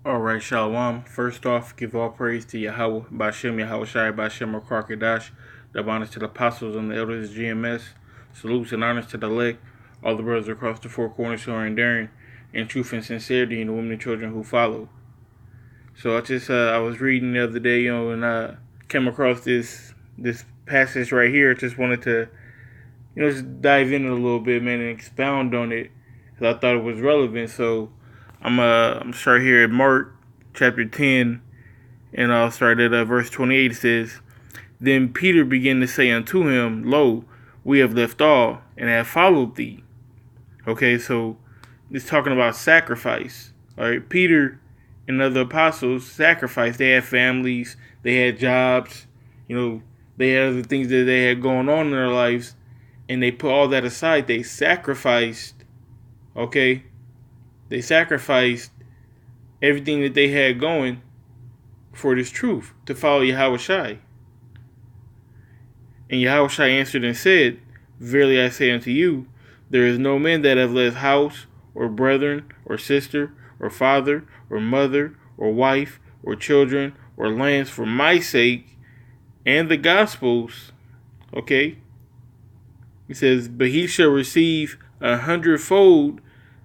Alright, Shalom. First off, give all praise to Yahweh, Bashem, Yahweh Shai, Bashem, Kadash. Double honors to the apostles and the elders of GMS. Salutes and honors to the elect, all the brothers across the four corners who are enduring in truth and sincerity, and the women and children who follow. So I was reading the other day, and came across this passage right here. Just wanted to, just dive in a little bit, man, and expound on it, because I thought it was relevant. So I'm start here at Mark chapter 10, and I'll start at verse 28. It says, "Then Peter began to say unto him, Lo, we have left all and have followed thee." Okay, so it's talking about sacrifice. All right, Peter and other apostles sacrificed. They had families, they had jobs, they had other things that they had going on in their lives, and they put all that aside. They sacrificed. Okay, they sacrificed everything that they had going for this truth, to follow Yahweh Shai. And Yahweh Shai answered and said, Verily I say unto you, there is no man that hath left house, or brethren, or sister, or father, or mother, or wife, or children, or lands for my sake and the gospel's. Okay? He says, but he shall receive 100-fold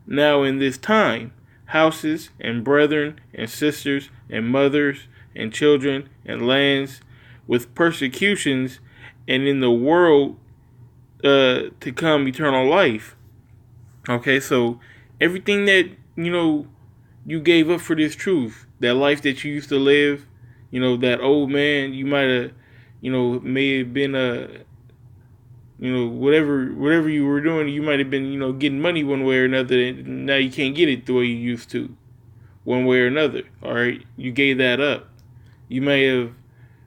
now in this time, houses, and brethren, and sisters, and mothers, and children, and lands, with persecutions, and in the world to come eternal life. Okay, so everything that, you gave up for this truth, that life that you used to live, that old man, you might have, may have been whatever you were doing, you might have been, getting money one way or another, and now you can't get it the way you used to, one way or another. All right, you gave that up. You may have,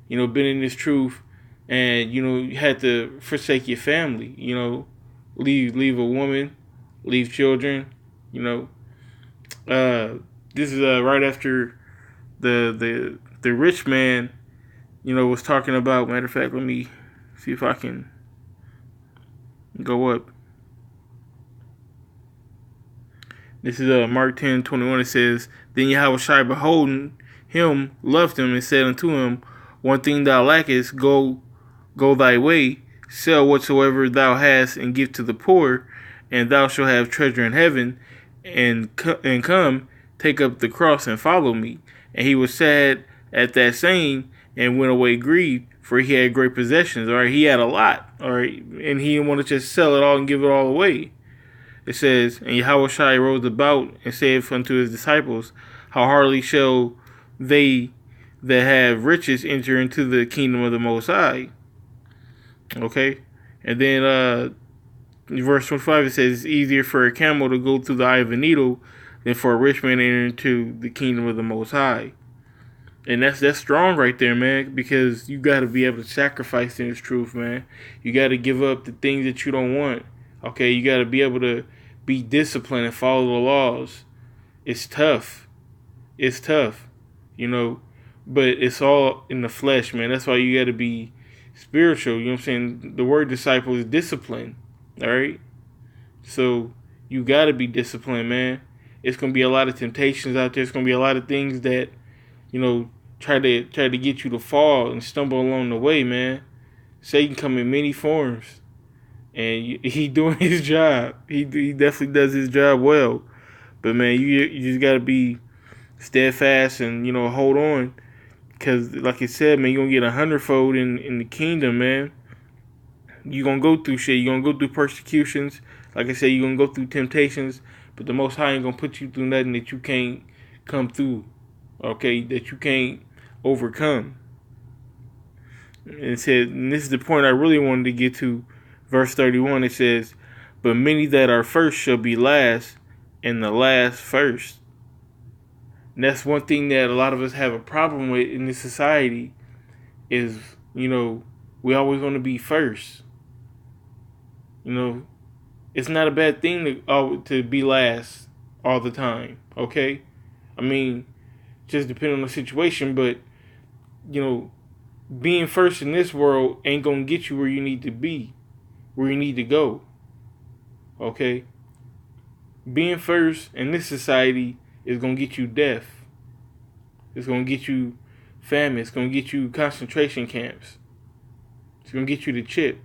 been in this truth, and you had to forsake your family. Leave a woman, leave children. This is right after the rich man, was talking about. Matter of fact, let me see if I can go up. This is Mark 10:21. It says, Then Yahweh Shai, beholding him, loved him, and said unto him, One thing thou lackest, go thy way, sell whatsoever thou hast, and give to the poor, and thou shalt have treasure in heaven. And come, take up the cross and follow me. And he was sad at that saying, and went away grieved, for he had great possessions. All right, he had a lot. All right, and he didn't want to just sell it all and give it all away. It says, And Yahweh Shai rose about and said unto his disciples, How hardly shall they that have riches enter into the kingdom of the Most High? Okay, and then verse 25, it says, It's easier for a camel to go through the eye of a needle than for a rich man to enter into the kingdom of the Most High. And that's strong right there, man, because you got to be able to sacrifice in this truth, man. You got to give up the things that you don't want. Okay, you got to be able to be disciplined and follow the laws. It's tough. It's tough, but it's all in the flesh, man. That's why you got to be spiritual. You know what I'm saying? The word disciple is discipline. All right? So you got to be disciplined, man. It's going to be a lot of temptations out there. It's going to be a lot of things that, try to get you to fall and stumble along the way, man. Satan come in many forms, and he doing his job. He definitely does his job well. But man, you just gotta be steadfast and hold on, because like I said, man, you're gonna get 100-fold in the kingdom, man. You're gonna go through shit. You're gonna go through persecutions. Like I said, you're gonna go through temptations, but the Most High ain't gonna put you through nothing that you can't come through. Okay, that you can't overcome. And it said, and this is the point I really wanted to get to, verse 31. It says, But many that are first shall be last, and the last first. And that's one thing that a lot of us have a problem with in this society is, we always want to be first. It's not a bad thing to be last all the time, okay? I mean, just depending on the situation, but, being first in this world ain't going to get you where you need to be, where you need to go, okay? Being first in this society is going to get you death. It's gonna get you famine. It's gonna get you concentration camps. It's gonna get you the chip.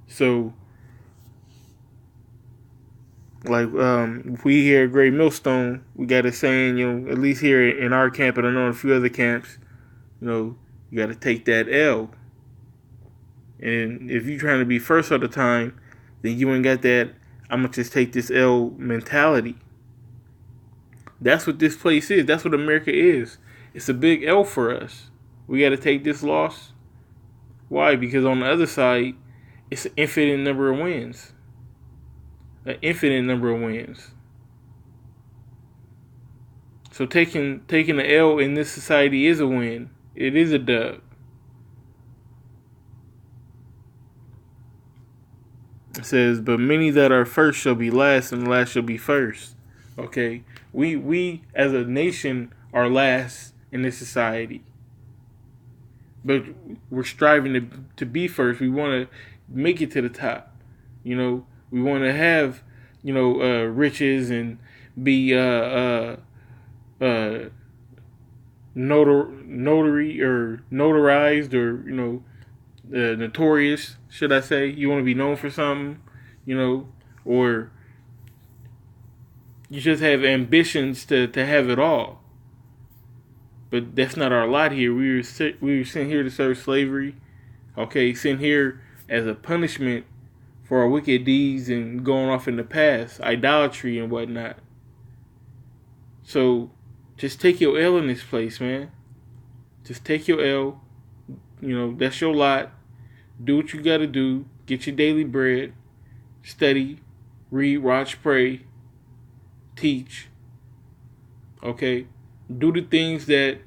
So, like, we here at Great Millstone, we got a saying, at least here in our camp, and I know in a few other camps, you got to take that L. And if you're trying to be first all the time, then you ain't got that, I'm going to just take this L mentality. That's what this place is. That's what America is. It's a big L for us. We got to take this loss. Why? Because on the other side, it's an infinite number of wins. An infinite number of wins. So taking an L in this society is a win. It is a dub. It says, but many that are first shall be last, and the last shall be first. Okay? We as a nation are last in this society. But we're striving to be first. We want to make it to the top. We want to have, riches and be notary or notarized or notorious, should I say. You want to be known for something, or you just have ambitions to have it all. But that's not our lot here. We were sent here to serve slavery. Okay, sent here as a punishment for our wicked deeds and going off in the past, idolatry and whatnot. So just take your L in this place, man. Just take your L. That's your lot. Do what you got to do. Get your daily bread. Study, read, watch, pray, teach. Okay? Do the things that,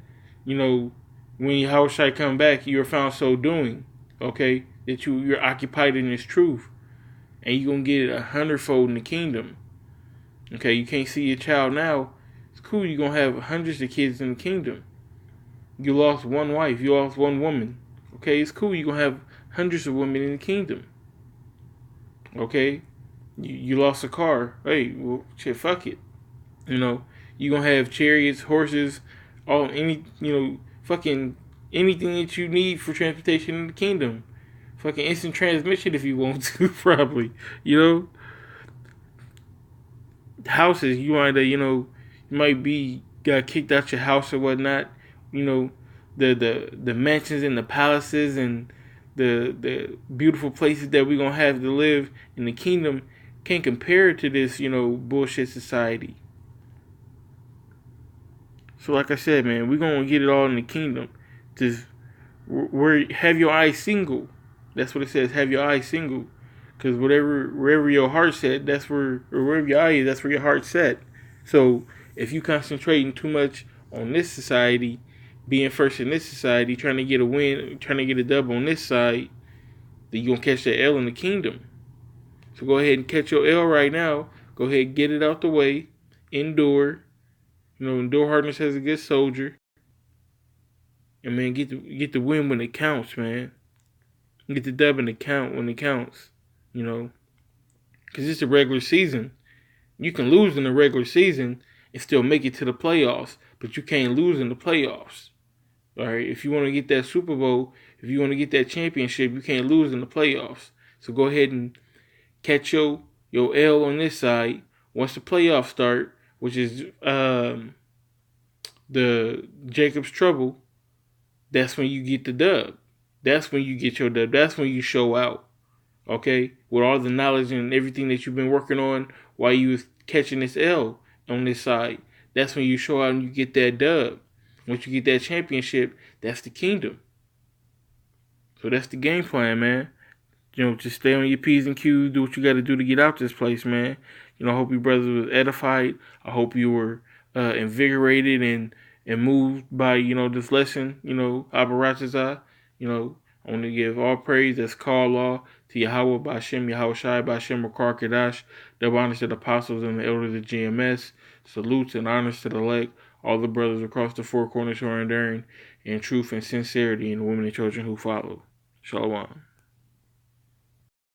when Yahushua come back, you are found so doing. Okay? That you're occupied in this truth. And you're going to get it 100-fold in the kingdom. Okay? You can't see your child now. It's cool. You're going to have hundreds of kids in the kingdom. You lost one wife. You lost one woman. Okay? It's cool. You're going to have hundreds of women in the kingdom. Okay? You lost a car. Hey, well, shit, fuck it. You're going to have chariots, horses, fucking anything that you need for transportation in the kingdom. Fucking instant transmission if you want to, probably. Houses, you might, you might be got kicked out your house or whatnot. The mansions and the palaces and the beautiful places that we're going to have to live in the kingdom can't compare to this, bullshit society. So like I said, man, we're going to get it all in the kingdom. Just have your eyes single. That's what it says, have your eyes single. Because wherever your heart's at, or wherever your eye is, that's where your heart's set. So if you concentrating too much on this society, being first in this society, trying to get a win, trying to get a dub on this side, then you're going to catch that L in the kingdom. So go ahead and catch your L right now. Go ahead and get it out the way. Endure. Endure hardness as a good soldier. And, man, get the win when it counts, man. Get the dub in the count when it counts. Because it's a regular season. You can lose in the regular season and still make it to the playoffs. But you can't lose in the playoffs. All right? If you want to get that Super Bowl, if you want to get that championship, you can't lose in the playoffs. So go ahead and catch your L on this side. Once the playoffs start, which is the Jacob's Trouble, that's when you get the dub. That's when you get your dub. That's when you show out. Okay? With all the knowledge and everything that you've been working on while you was catching this L on this side. That's when you show out and you get that dub. Once you get that championship, that's the kingdom. So that's the game plan, man. Just stay on your P's and Q's, do what you got to do to get out this place, man. I hope you brothers was edified. I hope you were invigorated and moved by, this lesson, Abaratazah. I want to give all praise that's called law to Yahweh, Ba'ashem, Yahweh Shai, Ba'ashem, Makar Kadash, double honors to the apostles and the elders of GMS, salutes and honors to the elect, all the brothers across the four corners who are enduring in truth and sincerity, and the women and children who follow. Shalom.